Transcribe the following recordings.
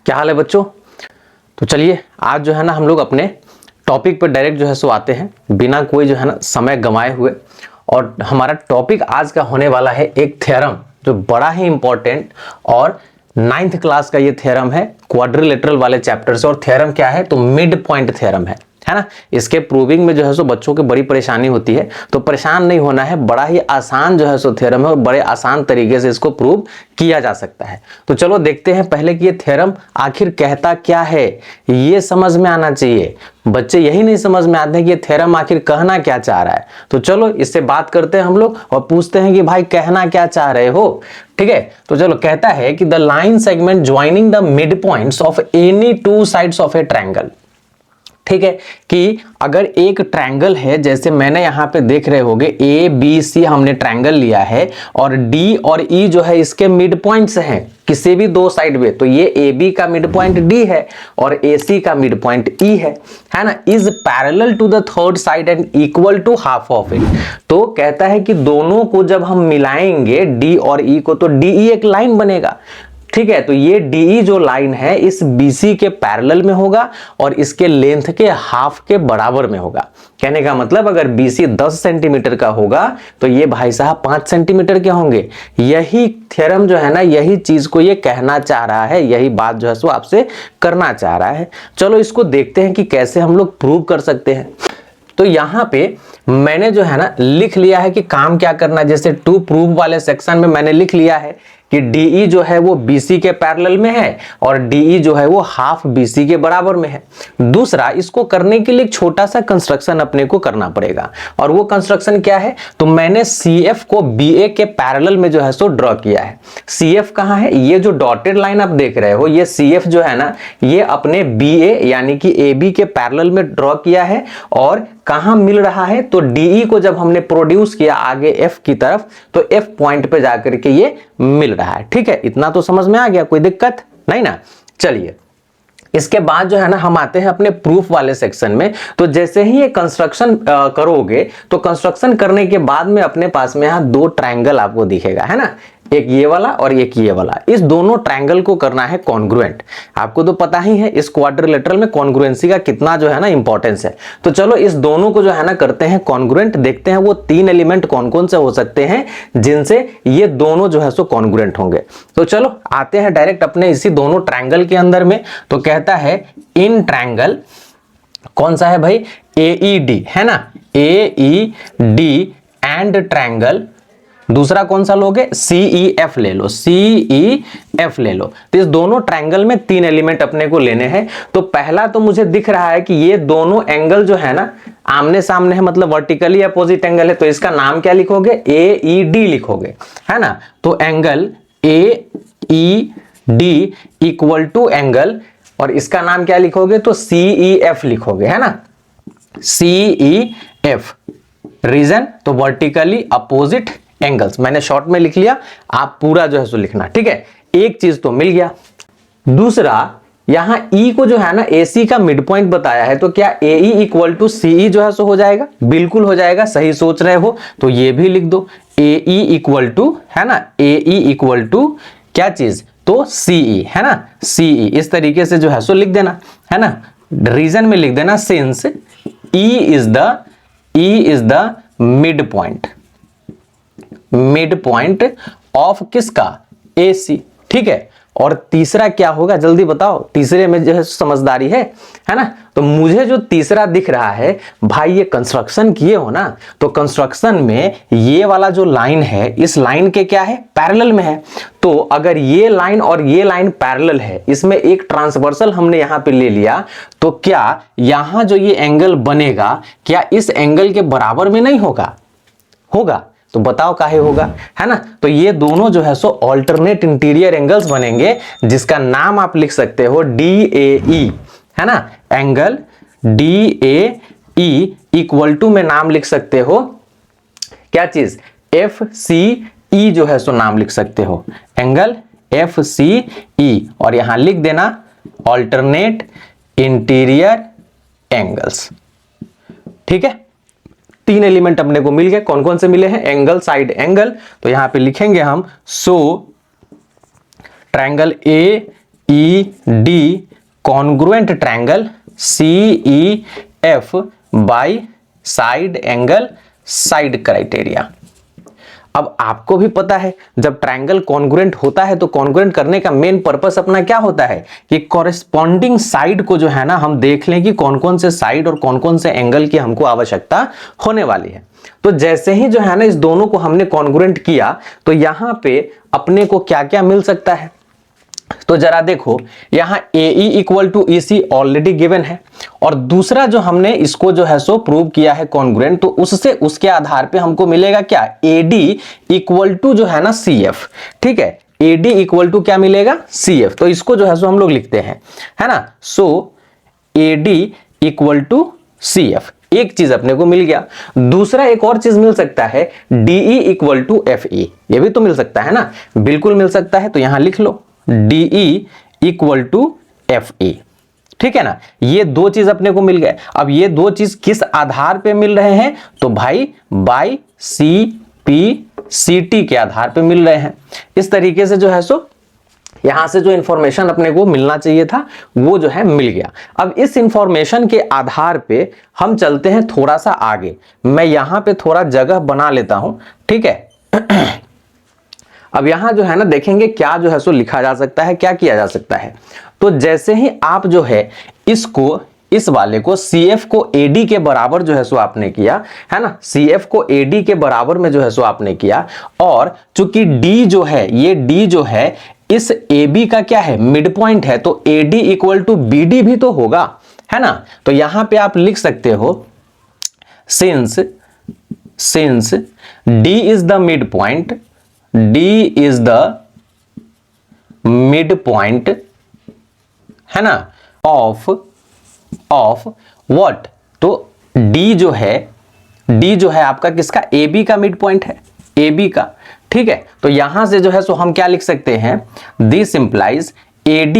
क्या हाल है बच्चों। तो चलिए आज जो है ना हम लोग अपने टॉपिक पर डायरेक्ट जो है सो आते हैं बिना कोई जो है ना समय गंवाए हुए। और हमारा टॉपिक आज का होने वाला है एक थ्योरम जो बड़ा ही इंपॉर्टेंट और 9th क्लास का ये थ्योरम है क्वाड्रिलेटरल वाले चैप्टर से। और थ्योरम क्या है तो मिड पॉइंट थ्योरम है ना। इसके प्रूविंग में जो है सो बच्चों को बड़ी परेशानी होती है, तो परेशान नहीं होना है। बड़ा ही आसान जो है सो थ्योरम है और बड़े आसान तरीके से इसको प्रूव किया जा सकता है। तो चलो देखते हैं पहले कि ये थ्योरम आखिर कहता क्या है, ये समझ में आना चाहिए। बच्चे यही नहीं समझ में आते हैं कि ये थ्योरम आखिर कहना क्या चाह रहा है। तो चलो इससे बात करते हैं हम लोग और पूछते हैं कि भाई कहना क्या चाह रहे हो। ठीक है, तो चलो कहता है कि the line segment joining the mid points of any two sides of A triangle. ठीक है कि अगर एक ट्रायंगल है, जैसे मैंने यहां पे देख रहे होंगे ए बी सी हमने ट्रायंगल लिया है और डी और ई जो है इसके मिड पॉइंट्स हैं किसी भी दो साइड में। तो ये ए बी का मिड पॉइंट डी है और ए सी का मिड पॉइंट ई है ना। Is parallel to the third side and equal to half of it. तो कहता है कि दोनों को जब हम मिलाएंगे डी और ई को तो डी ई एक लाइन बनेगा। ठीक है, तो ये DE जो लाइन है इस BC के पैरेलल में होगा और इसके लेंथ के हाफ के बराबर में होगा। कहने का मतलब अगर BC 10 सेंटीमीटर का होगा तो ये भाई साहब 5 सेंटीमीटर के होंगे। यही थ्योरम जो है ना, यही चीज को ये कहना चाह रहा है, यही बात जो है सो आपसे करना चाह रहा है। चलो इसको देखते हैं कि कैसे हम लोग प्रूव कर सकते हैं। तो यहां पे मैंने जो है ना लिख लिया है कि काम क्या करना है। जैसे टू प्रूव वाले सेक्शन में मैंने लिख लिया है कि DE जो है वो BC के पैरेलल में है और DE जो है वो हाफ BC के बराबर में है। दूसरा, इसको करने के लिए एक छोटा सा कंस्ट्रक्शन अपने को करना पड़ेगा और वो कंस्ट्रक्शन क्या है तो मैंने CF को BA के पैरेलल में जो है सो ड्रॉ किया है। CF कहाँ है, ये जो डॉटेड लाइन आप देख रहे हो ये CF जो है ना ये अपने BA यानी कि AB के पैरेलल में ड्रॉ किया है। और कहां मिल रहा है तो DE को जब हमने प्रोड्यूस किया आगे F की तरफ तो F पॉइंट पे जाकर के ये मिल रहा है। ठीक है, इतना तो समझ में आ गया, कोई दिक्कत नहीं ना। चलिए इसके बाद जो है ना हम आते हैं अपने प्रूफ वाले सेक्शन में। तो जैसे ही ये कंस्ट्रक्शन करोगे तो कंस्ट्रक्शन करने के बाद में अपने पास में यहां दो ट्रायंगल आपको दिखेगा, है ना, एक ये वाला और एक ये वाला। इस दोनों ट्रायंगल को करना है कॉन्ग्रुएंट। आपको तो पता ही है इस क्वाड्रिलेटरल में कॉन्ग्रुएंसी का कितना जो है ना इंपॉर्टेंस है। तो चलो इस दोनों को जो है ना करते हैं कॉन्ग्रुएंट। देखते हैं वो तीन एलिमेंट कौन कौन से हो सकते हैं जिनसे ये दोनों जो है सो कॉन्ग्रुएंट होंगे। तो चलो आते हैं डायरेक्ट अपने इसी दोनों ट्रायंगल के अंदर में। तो कहता है इन ट्रायंगल, कौन सा है भाई, AED है ना, AED एंड ट्रायंगल। दूसरा कौन सा लोगे, CEF ले लो, CEF ले लो। तो इस दोनों ट्रायंगल में तीन एलिमेंट अपने को लेने हैं। तो पहला तो मुझे दिख रहा है कि ये दोनों एंगल जो है ना आमने सामने है, मतलब वर्टिकली अपोजिट एंगल है। तो इसका नाम क्या लिखोगे, AED लिखोगे, है ना। तो angle AED equal to angle, और इसका नाम क्या लिखोगे तो CEF लिखोगे, है ना, CEF। रीजन तो वर्टिकली अपोजिट एंगल्स, मैंने शॉर्ट में लिख लिया, आप पूरा जो है सो लिखना। ठीक है, एक चीज तो मिल गया। दूसरा, यहां E को जो है ना AC का मिड पॉइंट बताया है, तो क्या AE इक्वल टू CE जो है सो हो जाएगा, बिल्कुल हो जाएगा, सही सोच रहे हो। तो ये भी लिख दो, AE इक्वल टू, है ना, AE इक्वल टू क्या चीज तो CE, है ना, CE। इस तरीके से जो है सो लिख देना, है ना। रीजन में लिख देना since E is the mid point of किसका, AC। ठीक है, और तीसरा क्या होगा जल्दी बताओ, तीसरे में जो है समझदारी है ना। तो मुझे जो तीसरा दिख रहा है भाई, ये कंस्ट्रक्शन किए हो ना, तो कंस्ट्रक्शन में ये वाला जो लाइन है इस लाइन के क्या है, पैरेलल में है। तो अगर ये लाइन और ये लाइन पैरेलल है, इसमें एक ट्रांसवर्सल हमने यहां पे ले लिया, तो क्या यहां जो ये एंगल बनेगा क्या इस एंगल के बराबर में नहीं होगा, होगा। तो बताओ काहे होगा, है ना। तो ये दोनों जो है सो ऑल्टरनेट इंटीरियर एंगल्स बनेंगे, जिसका नाम आप लिख सकते हो DAE, है ना। एंगल DAE इक्वल टू में नाम लिख सकते हो क्या चीज, FCE जो है सो नाम लिख सकते हो, एंगल FCE। और यहां लिख देना ऑल्टरनेट इंटीरियर एंगल्स। ठीक है, तीन एलिमेंट अपने को मिल गए। कौन कौन से मिले हैं, एंगल, साइड एंगल। तो यहां पे लिखेंगे हम, so triangle E D congruent triangle CEF by side angle side criteria. अब आपको भी पता है जब ट्रायंगल कॉन्ग्रुएंट होता है तो कॉन्ग्रुएंट करने का मेन पर्पस अपना क्या होता है कि कॉरेस्पॉन्डिंग साइड को जो है ना हम देख लें कि कौन कौन से साइड और कौन कौन से एंगल की हमको आवश्यकता होने वाली है। तो जैसे ही जो है ना इस दोनों को हमने कॉन्ग्रुएंट किया तो यहां पे अपने को क्या क्या मिल सकता है। तो जरा देखो यहां AE equal to EC already given है और दूसरा जो हमने इसको जो है सो प्रूव किया है कॉन्ग्रुएंट, तो उससे उसके आधार पे हमको मिलेगा क्या AD इक्वल टू जो है ना CF। ठीक है, AD इक्वल टू क्या मिलेगा CF। तो इसको जो है सो हम लोग लिखते हैं, है ना। सो AD इक्वल टू CF, एक चीज अपने को मिल गया। दूसरा एक और चीज मिल सकता है DE इक्वल टू FE, ये भी तो मिल सकता है ना, बिल्कुल मिल सकता है। तो यहां लिख लो DE इक्वल टू FE, ठीक है ना। ये दो चीज अपने को मिल गए। अब ये दो चीज किस आधार पे मिल रहे हैं, तो भाई बाय CPCT के आधार पे मिल रहे हैं। इस तरीके से जो है सो यहां से जो इंफॉर्मेशन अपने को मिलना चाहिए था वो जो है मिल गया। अब इस इंफॉर्मेशन के आधार पे हम चलते हैं थोड़ा सा आगे। मैं यहां पे थोड़ा जगह बना लेता हूं, ठीक है। अब यहां जो है ना देखेंगे क्या जो है सो लिखा जा सकता है, क्या किया जा सकता है। तो जैसे ही आप जो है इसको इस वाले को CF को AD के बराबर जो है सो आपने किया, है ना, CF को AD के बराबर में जो है सो आपने किया, और चूंकि D जो है ये D जो है इस AB का क्या है मिड पॉइंट है, तो AD इक्वल टू BD भी तो होगा, है ना। तो यहां पे आप लिख सकते हो since D is the mid point, D is the mid point, है ना, ऑफ व्हाट। तो D जो है आपका किसका, AB का मिड पॉइंट है, AB का, ठीक है। तो यहां से जो है सो हम क्या लिख सकते हैं, this implies AD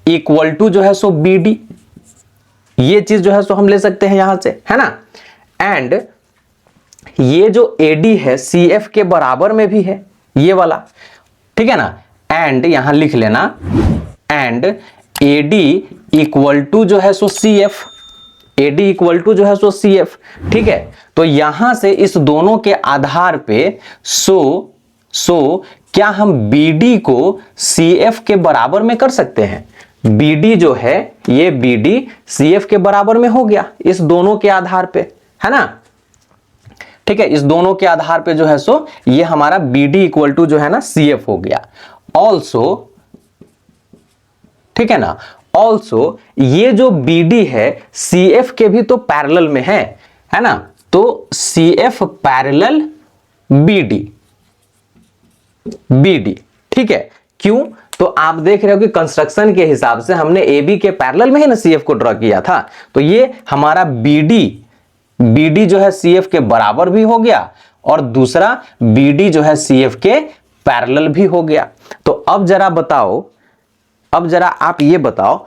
equal to जो है सो BD, ये चीज जो है सो हम ले सकते हैं यहां से, है ना। एंड ये जो AD है CF के बराबर में भी है ये वाला, ठीक है ना। एंड यहां लिख लेना एंड AD इक्वल टू जो है सो CF, AD इक्वल टू जो है सो CF, ठीक है। तो यहां से इस दोनों के आधार पे सो क्या हम BD को CF के बराबर में कर सकते हैं। BD जो है ये BD CF के बराबर में हो गया इस दोनों के आधार पे, है ना, ठीक है। इस दोनों के आधार पे जो है सो ये हमारा BD इक्वल टू जो है ना CF हो गया। ऑल्सो, ठीक है ना, ऑल्सो ये जो BD है CF के भी तो पैरेलल में है ना। तो CF पैरेलल BD, ठीक है। क्यों, तो आप देख रहे हो कि कंस्ट्रक्शन के हिसाब से हमने AB के पैरेलल में ही ना CF को ड्रॉ किया था, तो ये हमारा BD जो है CF के बराबर भी हो गया और दूसरा BD जो है CF के पैरेलल भी हो गया। तो अब जरा आप ये बताओ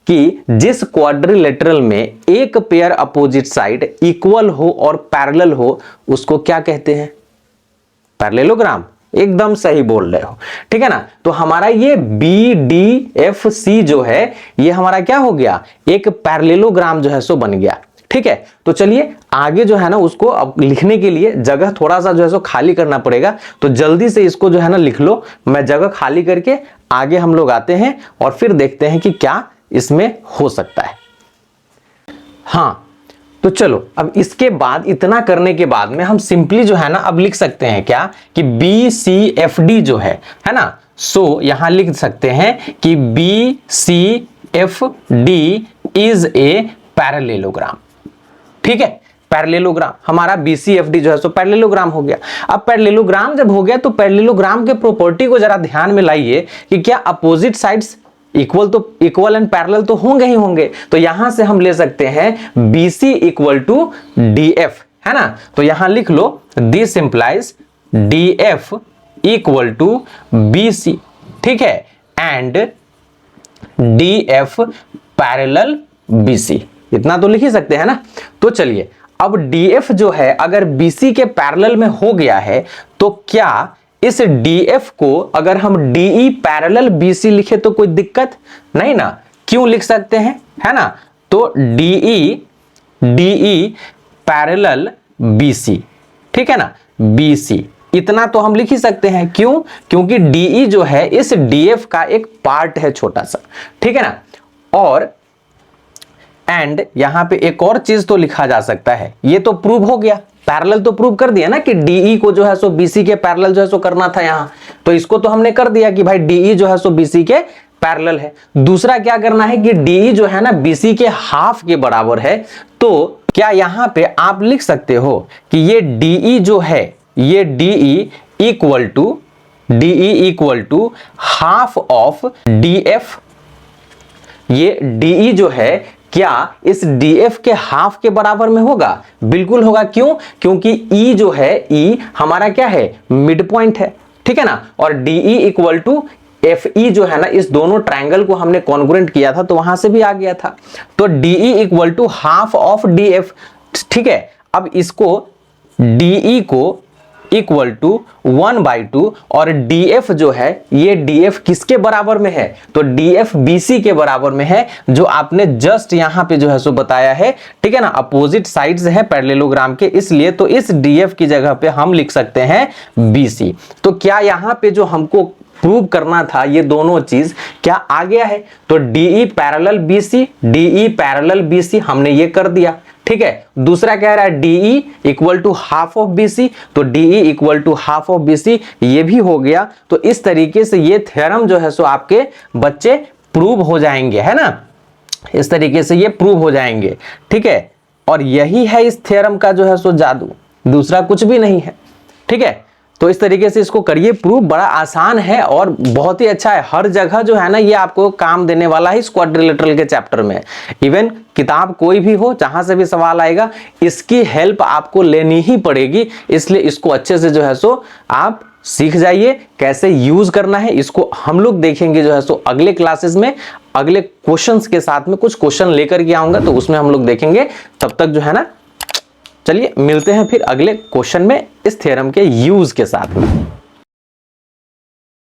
कि जिस क्वाड्रिलेटरल में एक पेयर अपोजिट साइड इक्वल हो और पैरेलल हो उसको क्या कहते हैं, पैरेललोग्राम। एकदम सही बोल रहे हो, ठीक है ना। तो हमारा ये BDFC जो है ये हमारा क्या हो गया, एक पैरेललोग्राम जो है सो बन गया, ठीक है। तो चलिए आगे जो है ना उसको अब लिखने के लिए जगह थोड़ा सा जो है सो खाली करना पड़ेगा, तो जल्दी से इसको जो है ना लिख लो। मैं जगह खाली करके आगे हम लोग आते हैं और फिर देखते हैं कि क्या इसमें हो सकता है। हाँ, तो चलो अब इसके बाद इतना करने के बाद में हम सिंपली जो है ना अब लिख सकते हैं क्या कि BCFD जो है ना, सो यहां लिख सकते हैं कि BCFD इज ए पैरेललोग्राम, ठीक है। पैरेललोग्राम हमारा BCFD जो है सो पैरेललोग्राम हो गया। अब पैरेललोग्राम जब हो गया तो पैरेललोग्राम के प्रॉपर्टी को जरा ध्यान में लाइए कि क्या opposite sides equal and parallel तो होंगे ही होंगे। तो यहां से हम ले सकते हैं BC इक्वल टू DF, है ना। तो यहां लिख लो this implies DF equal to BC, ठीक है, एंड DF पैरेलल BC, इतना तो लिख ही सकते हैं ना। तो चलिए अब DF जो है अगर BC के पैरेलल में हो गया है तो क्या इस DF को अगर हम DE पैरेलल BC लिखे तो कोई दिक्कत नहीं ना, क्यों लिख सकते हैं, है ना। तो DE पैरेलल BC, ठीक है ना, BC इतना तो हम लिख ही सकते हैं, क्यों, क्योंकि DE जो है इस DF का एक पार्ट है छोटा सा, ठीक है ना। और एंड यहां पे एक और चीज तो लिखा जा सकता है, ये तो प्रूव हो गया, पैरेलल तो प्रूव कर दिया ना कि DE को जो है सो BC के पैरेलल जो है सो करना था यहां, तो इसको तो हमने कर दिया कि भाई DE जो है सो BC के पैरेलल है। दूसरा क्या करना है कि DE जो है ना BC के हाफ के बराबर है, तो क्या यहां पे आप लिख सकते हो कि ये DE जो है, ये DE equal to half of DF। ये DE जो है क्या इस DF के हाफ के बराबर में होगा, बिल्कुल होगा, क्यों, क्योंकि E जो है, E हमारा क्या है, मिड पॉइंट है, ठीक है ना। और DE इक्वल टू FE जो है ना, इस दोनों ट्रायंगल को हमने कॉन्ग्रुएंट किया था तो वहां से भी आ गया था, तो DE equal to half of DF, ठीक है। अब इसको DE को इक्वल टू 1/2 और DF जो है, ये DF किसके बराबर में है, तो DF BC के बराबर में है, जो आपने जस्ट यहां पे जो है सो बताया है, ठीक है ना। अपोजिट साइड्स है पैरेललोग्राम के, इसलिए तो इस DF की जगह पे हम लिख सकते हैं BC। तो क्या यहां पे जो हमको प्रूव करना था ये दोनों चीज क्या आ गया है, तो DE पैरेलल BC हमने ये कर दिया, ठीक है। दूसरा कह रहा है DE equal to half of BC, तो DE equal to half of BC ये भी हो गया। तो इस तरीके से ये थ्योरम जो है सो आपके बच्चे प्रूव हो जाएंगे, है ना, इस तरीके से ये प्रूव हो जाएंगे, ठीक है। और यही है इस थ्योरम का जो है सो जादू, दूसरा कुछ भी नहीं है, ठीक है। तो इस तरीके से इसको करिए प्रूव, बड़ा आसान है और बहुत ही अच्छा है, हर जगह जो है ना ये आपको काम देने वाला है इस क्वाड्रिलेटरल के चैप्टर में। इवन किताब कोई भी हो, जहां से भी सवाल आएगा, इसकी हेल्प आपको लेनी ही पड़ेगी, इसलिए इसको अच्छे से जो है सो आप सीख जाइए कैसे यूज करना है। इसको हम लोग देखेंगे जो है सो अगले क्लासेस में, अगले क्वेश्चंस के साथ में कुछ क्वेश्चन लेकर के आऊंगा, तो उसमें हम लोग देखेंगे। तब तक जो है ना, चलिए मिलते हैं फिर अगले क्वेश्चन में इस थ्योरम के यूज के साथ में।